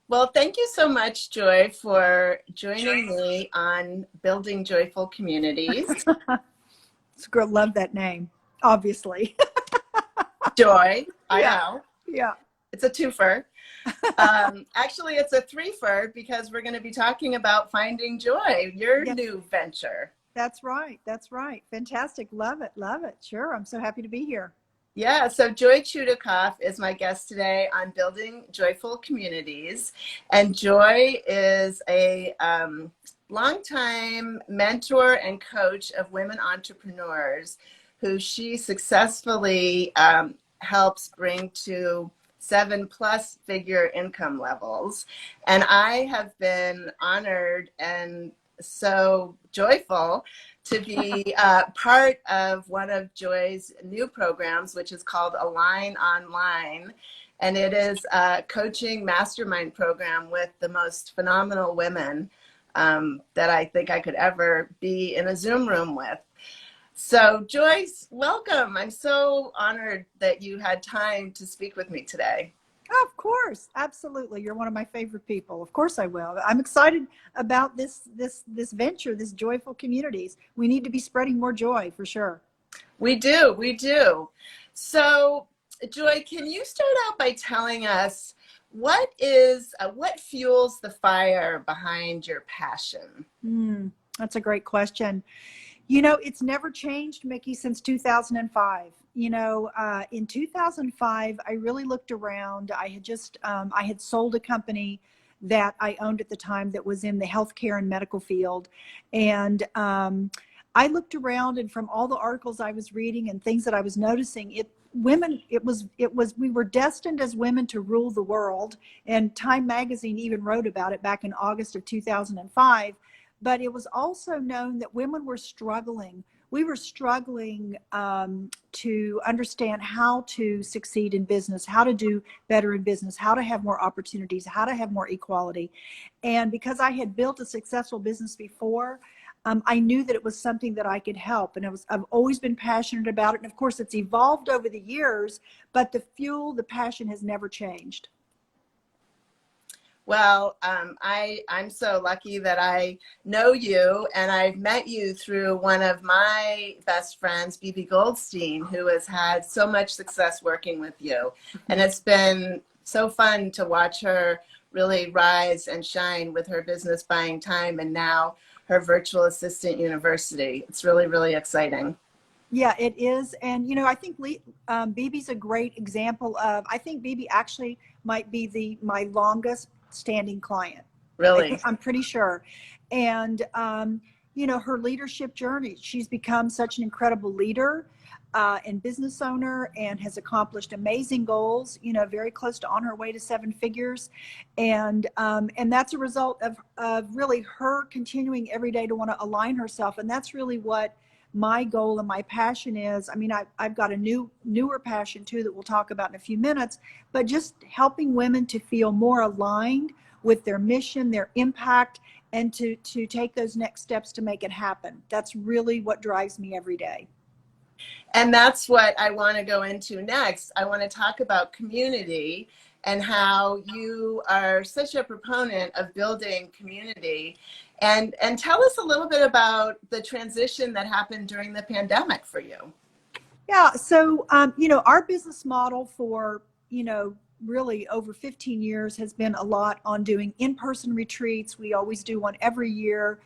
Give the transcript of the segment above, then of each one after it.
Well, thank you so much, Joy, for joining me on Building Joyful Communities. It's girl, love that name, obviously. Joy, I Yeah, know, yeah. it's a twofer. Actually, it's a threefer because we're going to be talking about finding joy, your Yes, new venture. that's right. That's right. Fantastic. Love it. Love it. Sure. I'm so happy to be here. Yeah, so Joy Chudacoff is my guest today on Building Joyful Communities. And Joy is a longtime mentor and coach of women entrepreneurs who she successfully helps bring to 7+ figure income levels. And I have been honored and so joyful to be part of one of Joy's new programs, which is called Align Online. And it is a coaching mastermind program with the most phenomenal women that I think I could ever be in a Zoom room with. So, Joyce, welcome. I'm so honored that you had time to speak with me today. Oh, of course. Absolutely. You're one of my favorite people. Of course I will. I'm excited about this venture, this joyful communities. We need to be spreading more joy for sure. We do, we do. So, Joy, can you start out by telling us what fuels the fire behind your passion? That's a great question. It's never changed, Mickey, since 2005. In 2005, I really looked around. I had sold a company that I owned at the time that was in the healthcare and medical field. And I looked around, and from all the articles I was reading and things that I was noticing, we were destined as women to rule the world. And Time Magazine even wrote about it back in August of 2005. But it was also known that women were struggling. We were struggling to understand how to succeed in business, how to do better in business, how to have more opportunities, how to have more equality. And because I had built a successful business before, I knew that it was something that I could help. And I've always been passionate about it. And of course, it's evolved over the years, but the passion has never changed. Well, I'm so lucky that I know you, and I've met you through one of my best friends, BB Goldstein, who has had so much success working with you. And it's been so fun to watch her really rise and shine with her business buying time and now her virtual assistant university. It's really, really exciting. Yeah, it is. And, I think BB's a great example I think BB actually might be my longest standing client. Really. I'm pretty sure. And, her leadership journey, she's become such an incredible leader and business owner, and has accomplished amazing goals, very close to on her way to 7 figures. And that's a result of really her continuing every day to want to align herself. And that's really what my goal and my passion is. I mean, I've got a newer passion too that we'll talk about in a few minutes, but just helping women to feel more aligned with their mission, their impact, and to take those next steps to make it happen. That's really what drives me every day. And that's what I want to go into next. I want to talk about community and how you are such a proponent of building community. And tell us a little bit about the transition that happened during the pandemic for you. Yeah, so our business model for really over 15 years has been a lot on doing in-person retreats. We always do one every year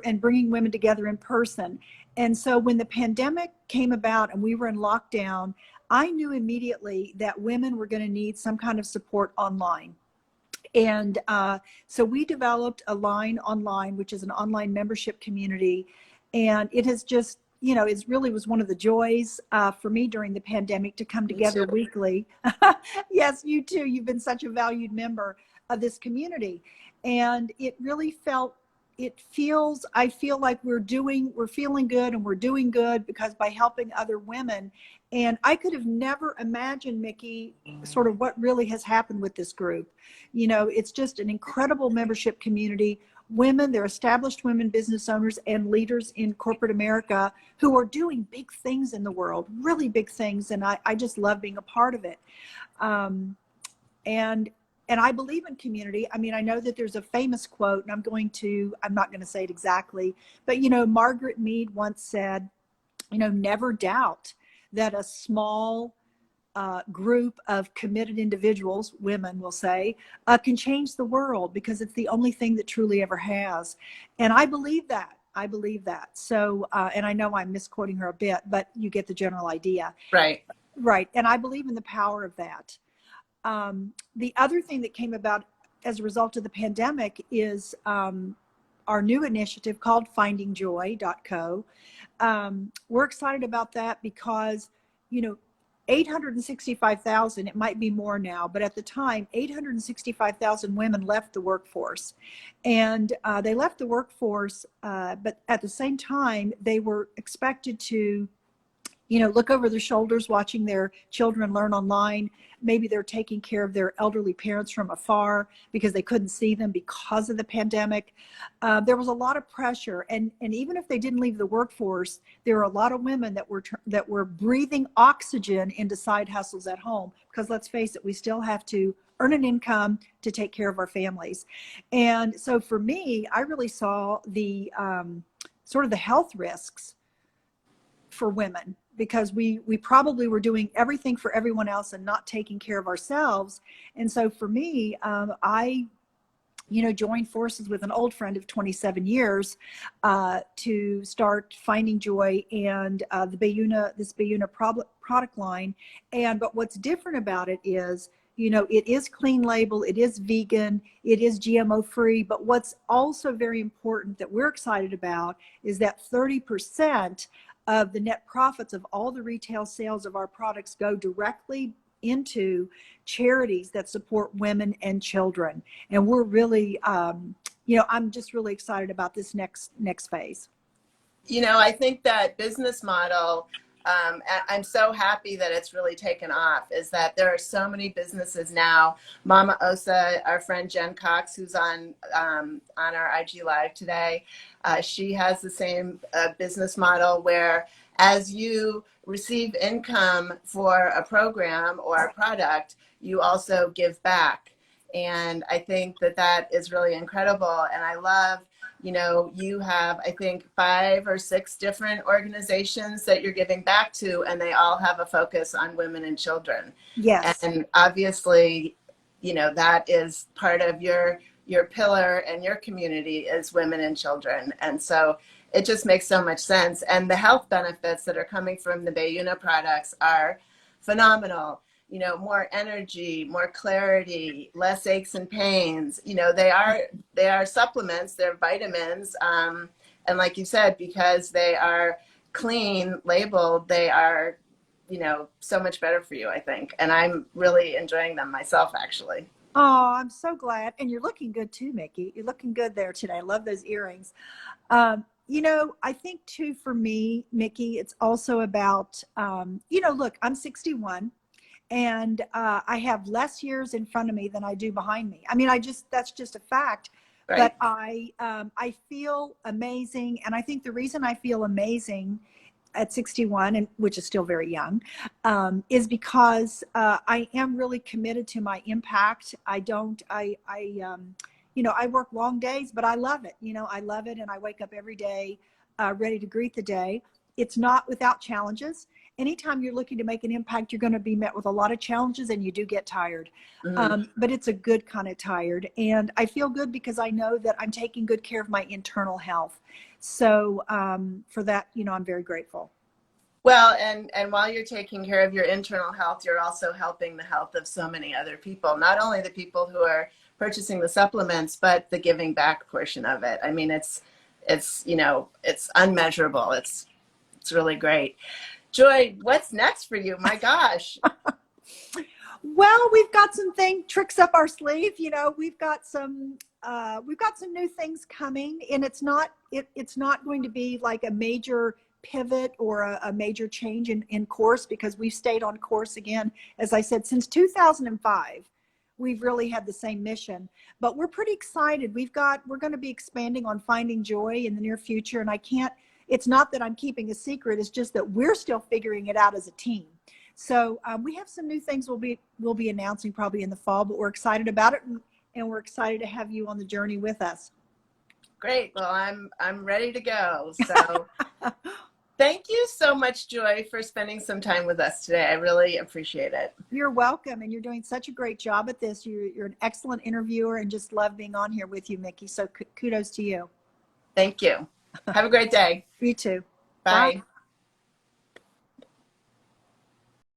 and bringing women together in person. And so when the pandemic came about and we were in lockdown, I knew immediately that women were going to need some kind of support online. And so we developed Align Online, which is an online membership community. And it has just, it really was one of the joys for me during the pandemic to come together weekly. Yes, you too. You've been such a valued member of this community. And it really I feel like we're feeling good and we're doing good because by helping other women. And I could have never imagined, Mickey, sort of what really has happened with this group. It's just an incredible membership community. Women, they're established women business owners and leaders in corporate America who are doing big things in the world, really big things. And I just love being a part of it. And and I believe in community. I mean, I know that there's a famous quote, and I'm not going to say it exactly, but, Margaret Mead once said, never doubt that a small group of committed individuals, women will say, can change the world, because it's the only thing that truly ever has. And I believe that. I believe that. So, and I know I'm misquoting her a bit, but you get the general idea. Right. Right. And I believe in the power of that. The other thing that came about as a result of the pandemic is our new initiative called findingjoy.co. We're excited about that because, 865,000, it might be more now, but at the time, 865,000 women left the workforce. And they left the workforce, but at the same time, they were expected to look over their shoulders, watching their children learn online. Maybe they're taking care of their elderly parents from afar because they couldn't see them because of the pandemic. There was a lot of pressure, and even if they didn't leave the workforce, there were a lot of women that were breathing oxygen into side hustles at home, because let's face it, we still have to earn an income to take care of our families. And so for me, I really saw the sort of the health risks for women, because we probably were doing everything for everyone else and not taking care of ourselves. And so for me, I joined forces with an old friend of 27 years to start Finding Joy and this Bayuna product line. But what's different about it is, it is clean label, it is vegan, it is GMO free. But what's also very important that we're excited about is that 30% of the net profits of all the retail sales of our products go directly into charities that support women and children. And we're really, I'm just really excited about this next phase. I think that business model, I'm so happy that it's really taken off, is that there are so many businesses now. Mama Osa, our friend Jen Cox, who's on our IG Live today, she has the same business model where, as you receive income for a program or a product, you also give back. And I think that is really incredible. And I love, you have, I think, 5 or 6 different organizations that you're giving back to, and they all have a focus on women and children. Yes. And obviously, that is part of your pillar and your community is women and children. And so it just makes so much sense. And the health benefits that are coming from the Bayuna products are phenomenal. More energy, more clarity, less aches and pains. They are supplements, they're vitamins. And like you said, because they are clean labeled, they are, so much better for you, I think. And I'm really enjoying them myself, actually. Oh, I'm so glad. And you're looking good too, Mickey. You're looking good there today. I love those earrings. I think too, for me, Mickey, it's also about, look, I'm 61. And I have less years in front of me than I do behind me. I mean, that's just a fact. Right. But I feel amazing. And I think the reason I feel amazing at 61, and which is still very young, is because I am really committed to my impact. I work long days, but I love it. I love it. And I wake up every day ready to greet the day. It's not without challenges. Anytime you're looking to make an impact, you're going to be met with a lot of challenges, and you do get tired. Mm-hmm. But it's a good kind of tired. And I feel good because I know that I'm taking good care of my internal health. So for that, I'm very grateful. Well, and while you're taking care of your internal health, you're also helping the health of so many other people, not only the people who are purchasing the supplements, but the giving back portion of it. I mean, it's unmeasurable. It's really great. Joy, what's next for you? My gosh. Well, we've got some tricks up our sleeve. We've got some new things coming, and it's not going to be like a major pivot or a major change in course, because we've stayed on course again, as I said, since 2005. We've really had the same mission, but we're pretty excited. We're going to be expanding on Finding Joy in the near future, and it's not that I'm keeping a secret. It's just that we're still figuring it out as a team. So we have some new things we'll be announcing probably in the fall, but we're excited about it, and we're excited to have you on the journey with us. Great. Well, I'm ready to go. So thank you so much, Joy, for spending some time with us today. I really appreciate it. You're welcome, and you're doing such a great job at this. You're an excellent interviewer, and just love being on here with you, Mickey. So kudos to you. Thank you. Have a great day. You too. Bye. Bye.